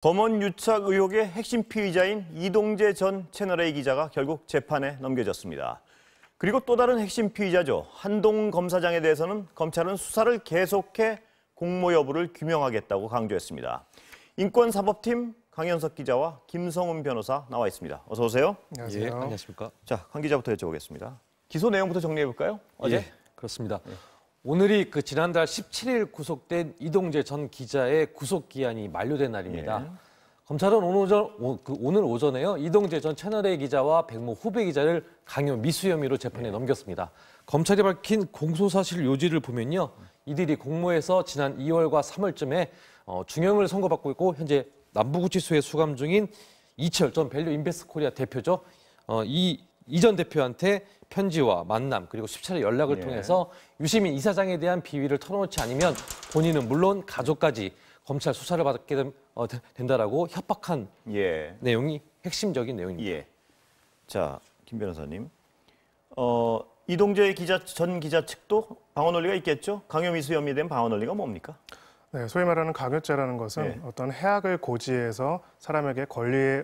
검언 유착 의혹의 핵심 피의자인 이동재 전 채널A 기자가 결국 재판에 넘겨졌습니다. 그리고 또 다른 핵심 피의자죠. 한동훈 검사장에 대해서는 검찰은 수사를 계속해 공모 여부를 규명하겠다고 강조했습니다. 인권사법팀 강현석 기자와 김성훈 변호사 나와 있습니다. 어서 오세요. 안녕하세요. 예, 안녕하십니까. 자, 강 기자부터 여쭤보겠습니다. 기소 내용부터 정리해 볼까요? 어제? 예, 그렇습니다. 오늘이 지난달 17일 구속된 이동재 전 기자의 구속 기한이 만료된 날입니다. 검찰은 오늘 오전에요. 이동재 전 채널A 기자와 백모 후배 기자를 강요 미수 혐의로 재판에 넘겼습니다. 검찰이 밝힌 공소사실 요지를 보면요. 이들이 공모에서 지난 2월과 3월쯤에 중형을 선고받고 있고 현재 남부구치소에 수감 중인 이철 전 밸류 인베스트 코리아 대표죠. 이 전 대표한테 편지와 만남 그리고 수차례 연락을 통해서 유시민 이사장에 대한 비위를 털어놓지 않으면 본인은 물론 가족까지 검찰 수사를 받게 된다라고 협박한 내용이 핵심적인 내용입니다. 예. 자, 김 변호사님. 이동재 전 기자 측도 방어 논리가 있겠죠? 강요 미수 혐의에 대한 방어 논리가 뭡니까? 네, 소위 말하는 강요죄라는 것은 어떤 해악을 고지해서 사람에게 권리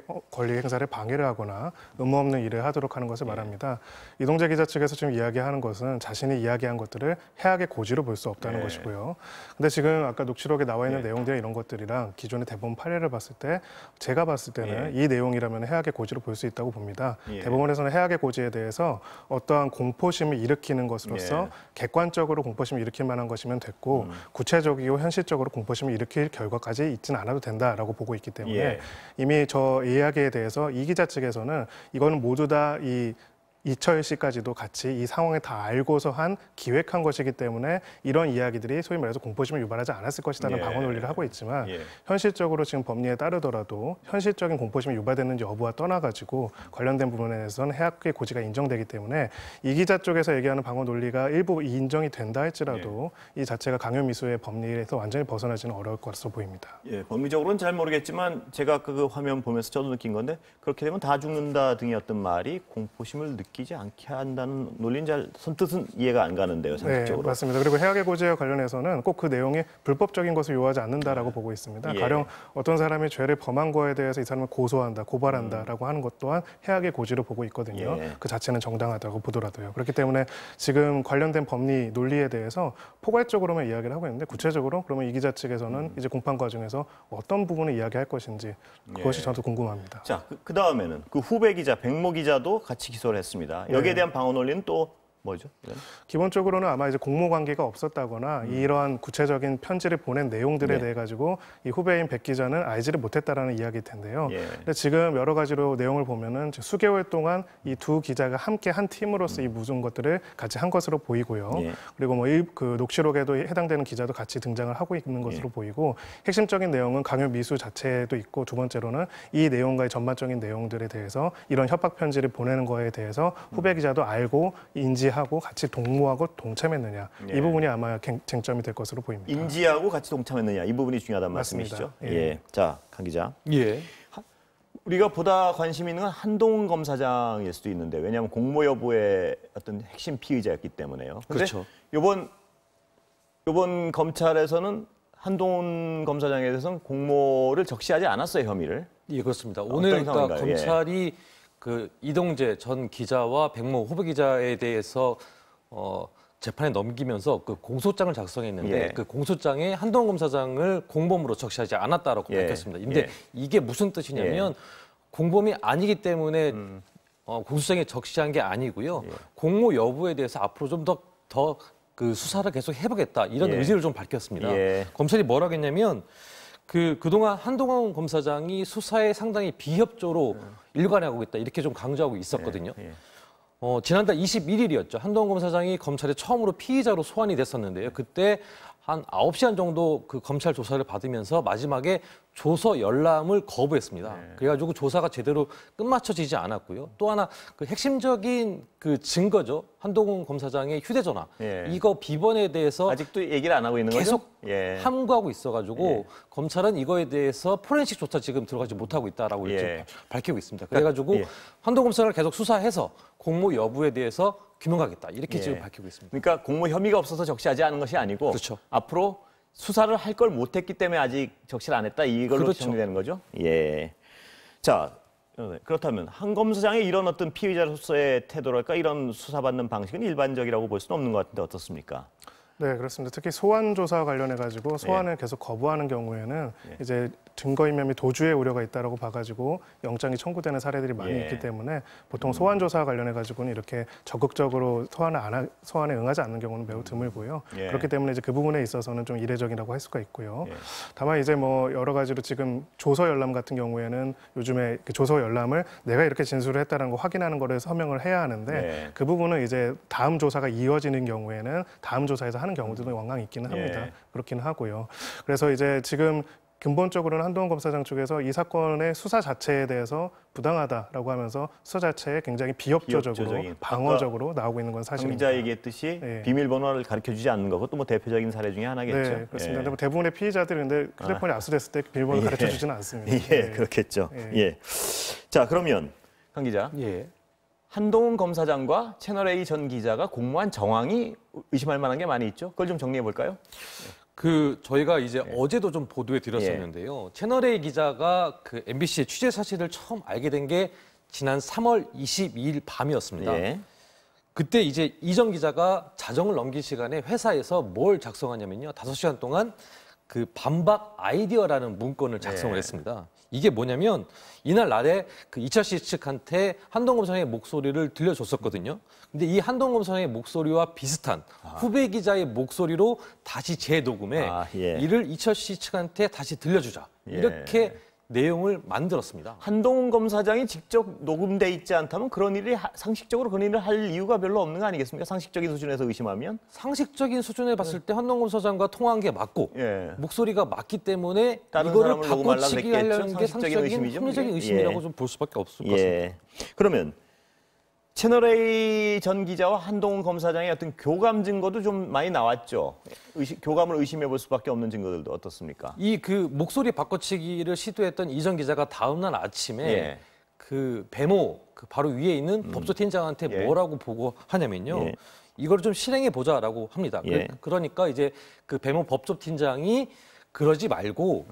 행사를 방해를 하거나 의무 없는 일을 하도록 하는 것을 말합니다. 이동재 기자 측에서 지금 이야기하는 것은 자신이 이야기한 것들을 해악의 고지로 볼 수 없다는 것이고요. 근데 지금 아까 녹취록에 나와 있는 내용들 이런 것들이랑 기존의 대법원 판례를 봤을 때 제가 봤을 때는 이 내용이라면 해악의 고지로 볼 수 있다고 봅니다. 대법원에서는 해악의 고지에 대해서 어떠한 공포심을 일으키는 것으로서 객관적으로 공포심을 일으킬 만한 것이면 됐고 구체적이고 현실적으로 공포심을 일으킬 결과까지 있지는 않아도 된다라고 보고 있기 때문에 이미 저 이야기에 대해서 이 기자 측에서는 이거는 모두 다 이철 씨까지도 같이 이 상황을 다 알고서 기획한 것이기 때문에 이런 이야기들이 소위 말해서 공포심을 유발하지 않았을 것이라는 방어 논리를 하고 있지만 현실적으로 지금 법리에 따르더라도 현실적인 공포심이 유발되는지 여부와 떠나가지고 관련된 부분에 대해서는 해악의 고지가 인정되기 때문에 이 기자 쪽에서 얘기하는 방어 논리가 일부 인정이 된다 할지라도 이 자체가 강요 미수의 법리에서 완전히 벗어나지는 어려울 것으로 보입니다. 법리적으로는 잘 모르겠지만 제가 그 화면 보면서 저도 느낀 건데 그렇게 되면 다 죽는다 등의 어떤 말이 공포심을 느끼지 않게 한다는 논리는 잘 선뜻은 이해가 안 가는데요, 상식적으로. 네, 맞습니다. 그리고 해악의 고지와 관련해서는 꼭 그 내용이 불법적인 것을 요하지 않는다라고 보고 있습니다. 가령 어떤 사람이 죄를 범한 거에 대해서 이 사람을 고소한다, 고발한다라고 하는 것 또한 해악의 고지로 보고 있거든요. 그 자체는 정당하다고 보더라도요. 그렇기 때문에 지금 관련된 법리 논리에 대해서 포괄적으로만 이야기를 하고 있는데 구체적으로 그러면 이 기자 측에서는 이제 공판 과정에서 어떤 부분을 이야기할 것인지 그것이 저도 궁금합니다. 자, 그 다음에는 그 후배 기자, 백모 기자도 같이 기소를 했습니다. 여기에 대한 방어 논리는 또 뭐죠? 기본적으로는 아마 이제 공모 관계가 없었다거나 이러한 구체적인 편지를 보낸 내용들에 대해 가지고 이 후배인 백 기자는 알지를 못했다라는 이야기일 텐데요. 근데 지금 여러 가지로 내용을 보면은 수개월 동안 이 두 기자가 함께 한 팀으로서 이 모든 것들을 같이 한 것으로 보이고요. 그리고 그 녹취록에도 해당되는 기자도 같이 등장을 하고 있는 것으로 보이고 핵심적인 내용은 강요 미수 자체도 있고 두 번째로는 이 내용과의 전반적인 내용들에 대해서 이런 협박 편지를 보내는 거에 대해서 후배 기자도 알고 인지하고 같이 동무하고 동참했느냐 이 부분이 아마 쟁점이 될 것으로 보입니다. 인지하고 같이 동참했느냐 이 부분이 중요하다는 말씀이시죠? 자, 강 기자. 우리가 보다 관심 있는 건 한동훈 검사장일 수도 있는데 왜냐하면 공모 여부의 어떤 핵심 피의자였기 때문에요. 그렇죠. 이번 검찰에서는 한동훈 검사장에 대해서는 공모를 적시하지 않았어요, 혐의를. 예, 그렇습니다. 오늘 그러니까 검찰이 그 이동재 전 기자와 백모 후배 기자에 대해서 재판에 넘기면서 그 공소장을 작성했는데 그 공소장에 한동훈 검사장을 공범으로 적시하지 않았다라고 밝혔습니다. 근데 이게 무슨 뜻이냐면 공범이 아니기 때문에 공소장에 적시한 게 아니고요. 공모 여부에 대해서 앞으로 좀 더 그 수사를 계속 해보겠다 이런 의지를 좀 밝혔습니다. 검찰이 뭐라고 했냐면 그동안 한동훈 검사장이 수사에 상당히 비협조로 일관하고 있다 이렇게 좀 강조하고 있었거든요. 지난달 21일이었죠. 한동훈 검사장이 검찰에 처음으로 피의자로 소환이 됐었는데요. 그때 한 9시간 정도 그 검찰 조사를 받으면서 마지막에 조서 열람을 거부했습니다. 그래가지고 조사가 제대로 끝마쳐지지 않았고요. 또 하나 그 핵심적인 그 증거죠. 한동훈 검사장의 휴대전화. 이거 비번에 대해서 아직도 얘기를 안 하고 있는 거죠? 계속 함구하고 있어가지고 검찰은 이거에 대해서 포렌식 조사 지금 들어가지 못하고 있다라고 이렇게 밝히고 있습니다. 그래가지고 한동훈 검사장을 계속 수사해서 공모 여부에 대해서 규명하겠다 이렇게 지금 밝히고 있습니다. 그러니까 공모 혐의가 없어서 적시하지 않은 것이 아니고 앞으로 수사를 할 걸 못했기 때문에 아직 적시를 안 했다 이걸로 그렇죠. 정리되는 거죠? 예. 자, 그렇다면 한 검사장의 이런 어떤 피의자로서의 태도랄까 이런 수사받는 방식은 일반적이라고 볼 수는 없는 것 같은데 어떻습니까? 네, 그렇습니다. 특히 소환 조사 관련해 가지고 소환을 계속 거부하는 경우에는 이제 증거인멸 및 도주의 우려가 있다라고 봐가지고 영장이 청구되는 사례들이 많이 있기 때문에 보통 소환 조사 관련해 가지고는 이렇게 적극적으로 소환에 응하지 않는 경우는 매우 드물고요. 그렇기 때문에 이제 그 부분에 있어서는 좀 이례적이라고 할 수가 있고요. 다만 이제 뭐 여러 가지로 지금 조서 열람 같은 경우에는 요즘에 그 조서 열람을 내가 이렇게 진술을 했다는 거 확인하는 거를 서명을 해야 하는데 그 부분은 이제 다음 조사가 이어지는 경우에는 다음 조사에서 하는 경우들도 왕왕 있기는 합니다. 그렇긴 하고요. 그래서 이제 지금 근본적으로는 한동훈 검사장 쪽에서 이 사건의 수사 자체에 대해서 부당하다라고 하면서 수사 자체에 굉장히 비협조적으로 방어적으로 나오고 있는 건 사실입니다. 기자 얘기했듯이 비밀번호를 가르쳐주지 않는 거고 또 뭐 대표적인 사례 중에 하나겠죠. 네, 그렇습니다. 근데 뭐 대부분의 피의자들이 근데 휴대폰이 압수됐을 때 비밀번호 가르쳐주지는 않습니다. 그렇겠죠. 자, 그러면 강 기자. 한동훈 검사장과 채널A 전 기자가 공모한 정황이 의심할 만한 게 많이 있죠. 그걸 좀 정리해 볼까요? 저희가 이제 어제도 좀 보도해 드렸었는데요. 채널A 기자가 그 MBC의 취재 사실을 처음 알게 된 게 지난 3월 22일 밤이었습니다. 그때 이제 이전 기자가 자정을 넘긴 시간에 회사에서 뭘 작성하냐면요. 5시간 동안 그 반박 아이디어라는 문건을 작성을 했습니다. 이게 뭐냐면 이날 날에 그 이철 씨 측한테 한동훈 검사장의 목소리를 들려줬었거든요. 근데 이 한동훈 검사장의 목소리와 비슷한 후배 기자의 목소리로 다시 재녹음해 이를 이철 씨 측한테 다시 들려주자. 이렇게 내용을 만들었습니다. 한동훈 검사장이 직접 녹음돼 있지 않다면 그런 일이 상식적으로 그런 일을 할 이유가 별로 없는 거 아니겠습니까? 상식적인 수준에서 의심하면? 상식적인 수준에 봤을 때 한동훈 검사장과 통화한 게 맞고 목소리가 맞기 때문에 이거를 바꿔치기 하려는 게 상식적인 합리적인 의심이라고 좀 볼 수밖에 없을 것 같습니다. 그러면 채널A 전 기자와 한동훈 검사장의 어떤 교감 증거도 좀 많이 나왔죠. 교감을 의심해 볼 수밖에 없는 증거들도 어떻습니까? 이 그 목소리 바꿔치기를 시도했던 이 전 기자가 다음날 아침에 그 배모 그 바로 위에 있는 법조팀장한테 뭐라고 보고하냐면요. 이걸 좀 실행해 보자라고 합니다. 그러니까 이제 그 배모 법조팀장이 그러지 말고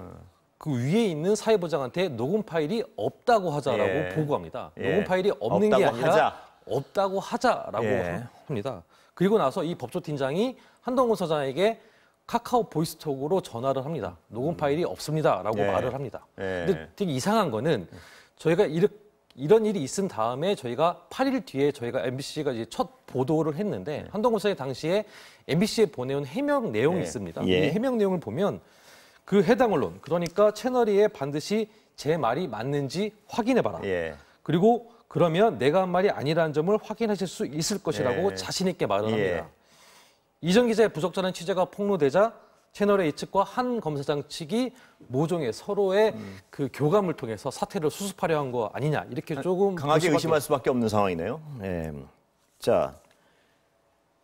그 위에 있는 사회부장한테 녹음 파일이 없다고 하자라고 보고합니다. 녹음 파일이 없는 게 아니라 없다고 하자라고 합니다. 그리고 나서 이 법조팀장이 한동훈 검사장에게 카카오 보이스톡으로 전화를 합니다. 녹음 파일이 없습니다라고 말을 합니다. 근데 되게 이상한 거는 저희가 이런 일이 있은 다음에 저희가 8일 뒤에 저희가 MBC가 이제 첫 보도를 했는데 한동훈 검사장이 당시에 MBC에 보내온 해명 내용이 있습니다. 이 해명 내용을 보면 그 해당 언론, 그러니까 채널A에 반드시 제 말이 맞는지 확인해봐라. 그리고 그러면 내가 한 말이 아니라는 점을 확인하실 수 있을 것이라고 자신 있게 말을 합니다. 이전 기자의 부적절한 취재가 폭로되자 채널A 측과 한 검사장 측이 모종의 서로의 그 교감을 통해서 사태를 수습하려 한 거 아니냐 이렇게 조금 강하게 의심할 수밖에 없는 상황이네요. 자,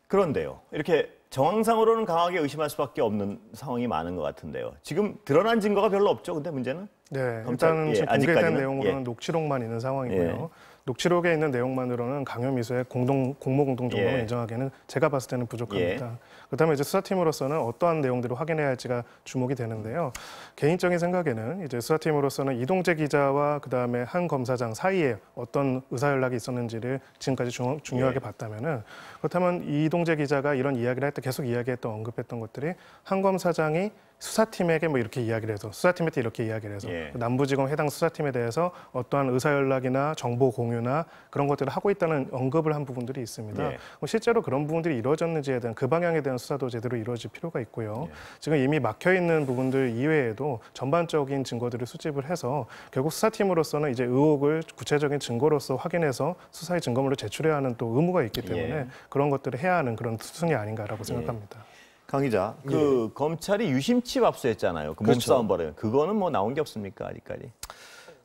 그런데요. 이렇게 정황상으로는 강하게 의심할 수밖에 없는 상황이 많은 것 같은데요. 지금 드러난 증거가 별로 없죠. 근데 문제는? 일단은 지금 공개된 내용으로는 녹취록만 있는 상황이고요. 녹취록에 있는 내용만으로는 강요미수의 공모 공동 정범을 인정하기에는 제가 봤을 때는 부족합니다. 그다음에 이제 수사팀으로서는 어떠한 내용들을 확인해야 할지가 주목이 되는데요. 개인적인 생각에는 이제 수사팀으로서는 이동재 기자와 그다음에 한 검사장 사이에 어떤 의사 연락이 있었는지를 지금까지 중요하게 봤다면은 그렇다면 이동재 기자가 이런 이야기를 할 때 계속 이야기했던 언급했던 것들이 한 검사장이 수사팀에게 뭐 이렇게 이야기를 해서 수사팀한테 이렇게 이야기를 해서 남부지검 해당 수사팀에 대해서 어떠한 의사 연락이나 정보 공유나 그런 것들을 하고 있다는 언급을 한 부분들이 있습니다. 실제로 그런 부분들이 이루어졌는지에 대한 그 방향에 대한 수사도 제대로 이루어질 필요가 있고요. 지금 이미 막혀 있는 부분들 이외에도 전반적인 증거들을 수집을 해서 결국 수사팀으로서는 이제 의혹을 구체적인 증거로서 확인해서 수사의 증거물로 제출해야 하는 또 의무가 있기 때문에 그런 것들을 해야 하는 그런 수순이 아닌가라고 생각합니다. 강 기자, 그 검찰이 유심칩 압수했잖아요. 그 몸싸움 벌여요. 그거는 뭐 나온 게 없습니까, 아직까지?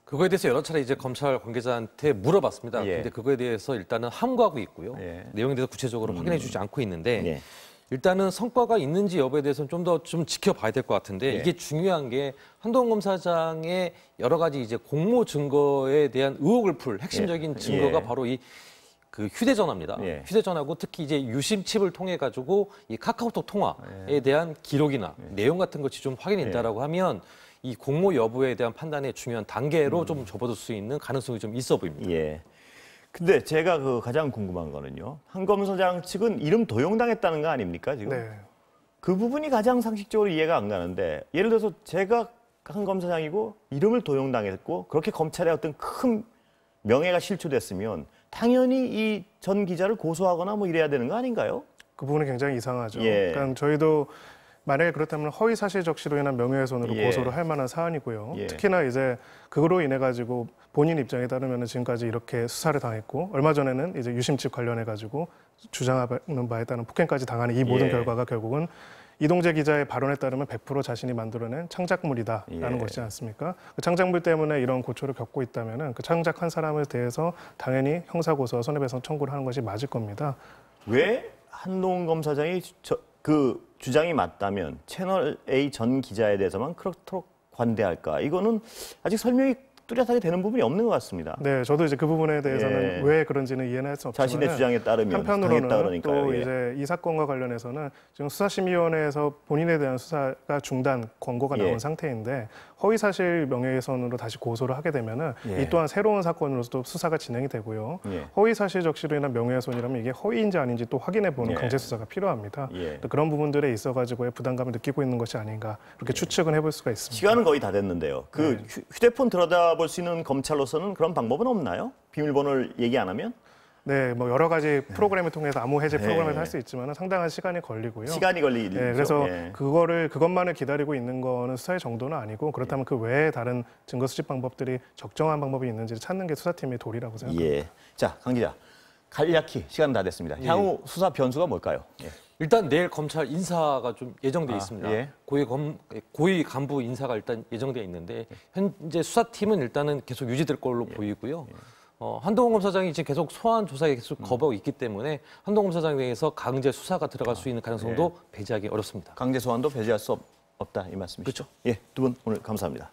그거에 대해서 여러 차례 이제 검찰 관계자한테 물어봤습니다. 근데 그거에 대해서 일단은 함구하고 있고요. 내용에 대해서 구체적으로 확인해주지 않고 있는데 일단은 성과가 있는지 여부에 대해서는 좀 더 좀 지켜봐야 될 것 같은데 이게 중요한 게 한동훈 검사장의 여러 가지 이제 공모 증거에 대한 의혹을 풀 핵심적인 증거가 바로 이 그 휴대전화입니다. 예. 휴대전화고 특히 이제 유심 칩을 통해 가지고 이 카카오톡 통화에 대한 기록이나 내용 같은 것이 좀 확인이 된다라고 하면 이 공모 여부에 대한 판단의 중요한 단계로 좀 접어들 수 있는 가능성이 좀 있어 보입니다. 예. 근데 제가 그 가장 궁금한 거는요. 한 검사장 측은 이름 도용당했다는 거 아닙니까, 지금? 네. 그 부분이 가장 상식적으로 이해가 안 가는데 예를 들어서 제가 한 검사장이고 이름을 도용당했고 그렇게 검찰에 어떤 큰 명예가 실추됐으면 당연히 이 전 기자를 고소하거나 뭐 이래야 되는 거 아닌가요? 그 부분이 굉장히 이상하죠. 예. 그러니까 저희도 만약에 그렇다면 허위 사실 적시로 인한 명예훼손으로 예. 고소를 할 만한 사안이고요. 예. 특히나 이제 그거로 인해 가지고 본인 입장에 따르면 지금까지 이렇게 수사를 당했고 얼마 전에는 이제 유심칩 관련해 가지고 주장하는 바에 따른 폭행까지 당하는 이 모든 예. 결과가 결국은 이동재 기자의 발언에 따르면 100% 자신이 만들어낸 창작물이다라는 예. 것이지 않습니까? 그 창작물 때문에 이런 고초를 겪고 있다면은 그 창작한 사람에 대해서 당연히 형사고소와 손해배상 청구를 하는 것이 맞을 겁니다. 왜 한동훈 검사장이 그 주장이 맞다면 채널 A 전 기자에 대해서만 그렇도록 관대할까? 이거는 아직 설명이 뚜렷하게 되는 부분이 없는 것 같습니다. 네, 저도 이제 그 부분에 대해서는 예. 왜 그런지는 이해는 할 수 없지만 자신의 주장에 따르면 한편으로는 당했다 그러니까요. 또 예. 이제 이 사건과 관련해서는 지금 수사심의위원회에서 본인에 대한 수사가 중단 권고가 나온 예. 상태인데 허위사실 명예훼손으로 다시 고소를 하게 되면은 예. 이 또한 새로운 사건으로서도 수사가 진행이 되고요. 예. 허위사실 적시로 인한 명예훼손이라면 이게 허위인지 아닌지 또 확인해보는 예. 강제 수사가 필요합니다. 예. 그런 부분들에 있어가지고의 부담감을 느끼고 있는 것이 아닌가 이렇게 추측은 해볼 수가 있습니다. 시간은 거의 다 됐는데요. 그 휴대폰 들여다볼 수 있는 검찰로서는 그런 방법은 없나요? 비밀번호를 얘기 안 하면? 네, 뭐 여러 가지 프로그램을 통해서 암호 해제 프로그램을 할 수 있지만 상당한 시간이 걸리고요. 시간이 걸리죠. 네, 그래서 예. 그것만을 기다리고 있는 거는 수사의 정도는 아니고 그렇다면 그 외에 다른 증거 수집 방법들이 적정한 방법이 있는지를 찾는 게 수사팀의 도리라고 생각합니다. 예. 자, 강 기자. 간략히 시간 다 됐습니다. 향후 수사 변수가 뭘까요? 예. 일단 내일 검찰 인사가 좀 예정돼 있습니다. 예. 고위 간부 인사가 일단 예정돼 있는데 현재 수사팀은 일단은 계속 유지될 걸로 보이고요. 한동훈 검사장이 지금 계속 소환 조사에 계속 거부하고 있기 때문에 한동훈 검사장에 대해서 강제 수사가 들어갈 수 있는 가능성도 배제하기 어렵습니다. 강제 소환도 배제할 수 없다 이 말씀이시죠? 그렇죠. 예, 두 분 오늘 감사합니다.